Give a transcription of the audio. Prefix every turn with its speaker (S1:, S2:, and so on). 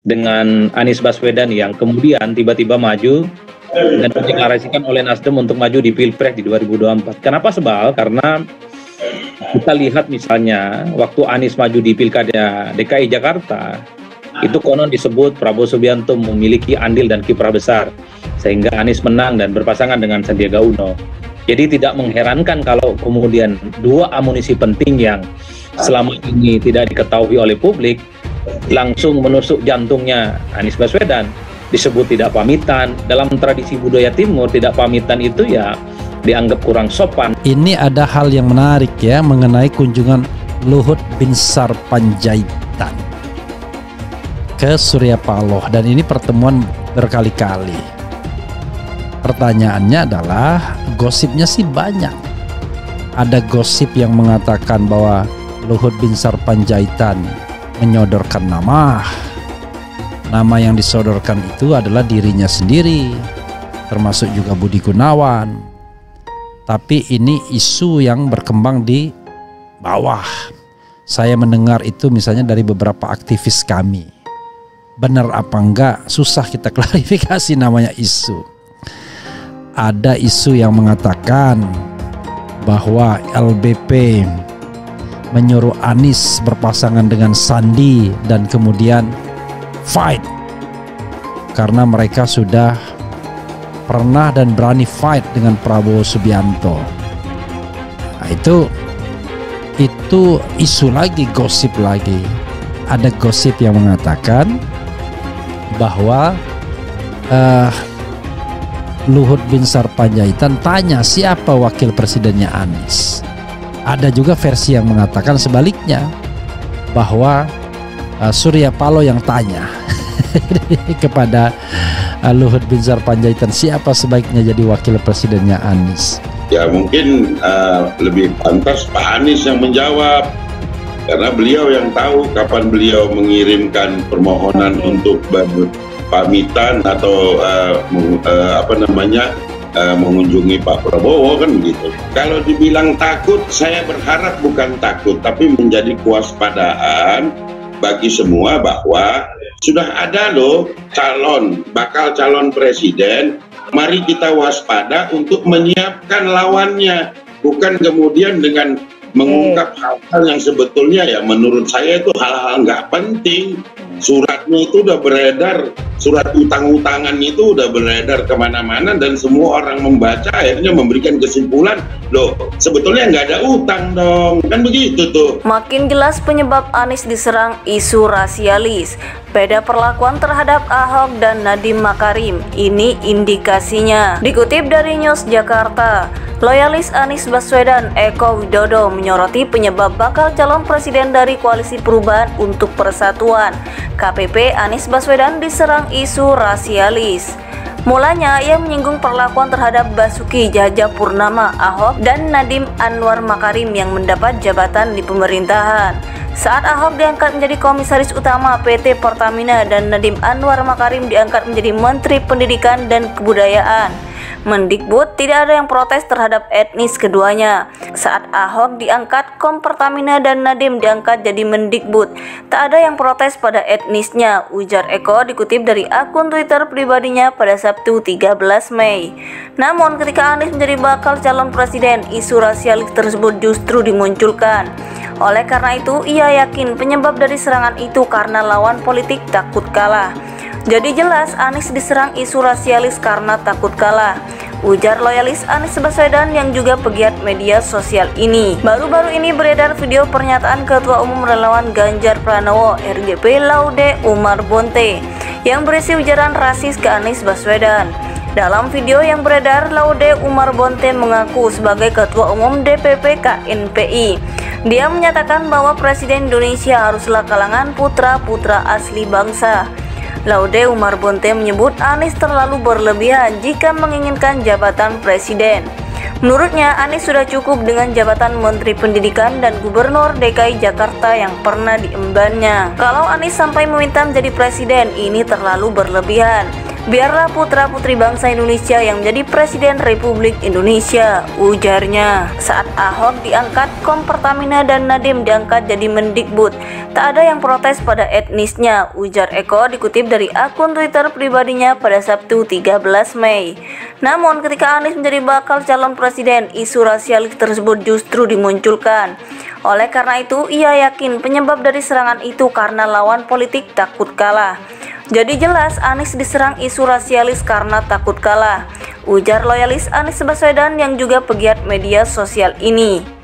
S1: dengan Anies Baswedan yang kemudian tiba-tiba maju dan dideklarasikan oleh Nasdem untuk maju di Pilpres di 2024. Kenapa sebal? Karena kita lihat misalnya waktu Anies maju di Pilkada DKI Jakarta, itu konon disebut Prabowo Subianto memiliki andil dan kiprah besar sehingga Anies menang dan berpasangan dengan Sandiaga Uno. Jadi tidak mengherankan kalau kemudian dua amunisi penting yang selama ini tidak diketahui oleh publik langsung menusuk jantungnya Anies Baswedan. Disebut tidak pamitan. Dalam tradisi budaya Timur, tidak pamitan itu ya dianggap kurang sopan.
S2: Ini ada hal yang menarik ya mengenai kunjungan Luhut Binsar Panjaitan ke Surya Paloh, dan ini pertemuan berkali-kali. Pertanyaannya adalah, gosipnya sih banyak. Ada gosip yang mengatakan bahwa Luhut Binsar Panjaitan menyodorkan nama yang disodorkan itu adalah dirinya sendiri, termasuk juga Budi Gunawan. Tapi ini isu yang berkembang di bawah. Saya mendengar itu misalnya dari beberapa aktivis kami. Benar apa enggak, susah kita klarifikasi, namanya isu. Ada isu yang mengatakan bahwa LBP menyuruh Anies berpasangan dengan Sandi dan kemudian fight karena mereka sudah pernah dan berani fight dengan Prabowo Subianto. Nah, itu isu lagi, gosip lagi. Ada gosip yang mengatakan bahwa Luhut Binsar Panjaitan tanya siapa wakil presidennya Anies. Ada juga versi yang mengatakan sebaliknya, bahwa Surya Paloh yang tanya kepada Luhut Binsar Panjaitan siapa sebaiknya jadi wakil presidennya Anies.
S3: Ya mungkin lebih pantas Pak Anies yang menjawab, karena beliau yang tahu kapan beliau mengirimkan permohonan untuk pamitan atau mengunjungi Pak Prabowo, kan begitu. Kalau dibilang takut, saya berharap bukan takut, tapi menjadi kewaspadaan bagi semua bahwa sudah ada loh bakal calon presiden. Mari kita waspada untuk menyiapkan lawannya, bukan kemudian dengan mengungkap hal-hal yang sebetulnya ya menurut saya itu hal-hal nggak penting. Suratnya itu udah beredar, surat utang-utangan itu udah beredar kemana-mana dan semua orang membaca akhirnya memberikan kesimpulan, loh sebetulnya nggak ada utang dong, kan begitu tuh.
S4: Makin jelas penyebab Anies diserang isu rasialis. Beda perlakuan terhadap Ahok dan Nadiem Makarim, ini indikasinya. Dikutip dari News Jakarta, loyalis Anies Baswedan Eko Widodo menyoroti penyebab bakal calon presiden dari Koalisi Perubahan untuk Persatuan KPP Anies Baswedan diserang isu rasialis. Mulanya ia menyinggung perlakuan terhadap Basuki Cahayapurnama, Ahok dan Nadiem Anwar Makarim yang mendapat jabatan di pemerintahan. Saat Ahok diangkat menjadi komisaris utama PT Pertamina dan Nadiem Anwar Makarim diangkat menjadi Menteri Pendidikan dan Kebudayaan, Mendikbud, tidak ada yang protes terhadap etnis keduanya. Saat Ahok diangkat Kom Pertamina dan Nadiem diangkat jadi Mendikbud, tak ada yang protes pada etnisnya, ujar Eko dikutip dari akun Twitter pribadinya pada Sabtu 13 Mei. Namun ketika Anies menjadi bakal calon presiden, isu rasialis tersebut justru dimunculkan. Oleh karena itu, ia yakin penyebab dari serangan itu karena lawan politik takut kalah. Jadi jelas Anies diserang isu rasialis karena takut kalah, ujar loyalis Anies Baswedan yang juga pegiat media sosial ini. Baru-baru ini beredar video pernyataan Ketua Umum Relawan Ganjar Pranowo RGP Laude Umar Bonte yang berisi ujaran rasis ke Anies Baswedan. Dalam video yang beredar, Laude Umar Bonte mengaku sebagai Ketua Umum DPP KNPI. Dia menyatakan bahwa Presiden Indonesia haruslah kalangan putra-putra asli bangsa. Laude Umar Bonte menyebut Anies terlalu berlebihan jika menginginkan jabatan presiden. Menurutnya, Anies sudah cukup dengan jabatan Menteri Pendidikan dan Gubernur DKI Jakarta yang pernah diembannya. Kalau Anies sampai meminta menjadi presiden, ini terlalu berlebihan. Biarlah putra-putri bangsa Indonesia yang menjadi Presiden Republik Indonesia, ujarnya. Saat Ahok diangkat, Kom Pertamina dan Nadiem diangkat jadi Mendikbud. Tak ada yang protes pada etnisnya, ujar Eko dikutip dari akun Twitter pribadinya pada Sabtu 13 Mei. Namun ketika Anies menjadi bakal calon presiden, isu rasialis tersebut justru dimunculkan. Oleh karena itu, ia yakin penyebab dari serangan itu karena lawan politik takut kalah. Jadi jelas Anies diserang isu rasialis karena takut kalah, ujar loyalis Anies Baswedan yang juga pegiat media sosial ini.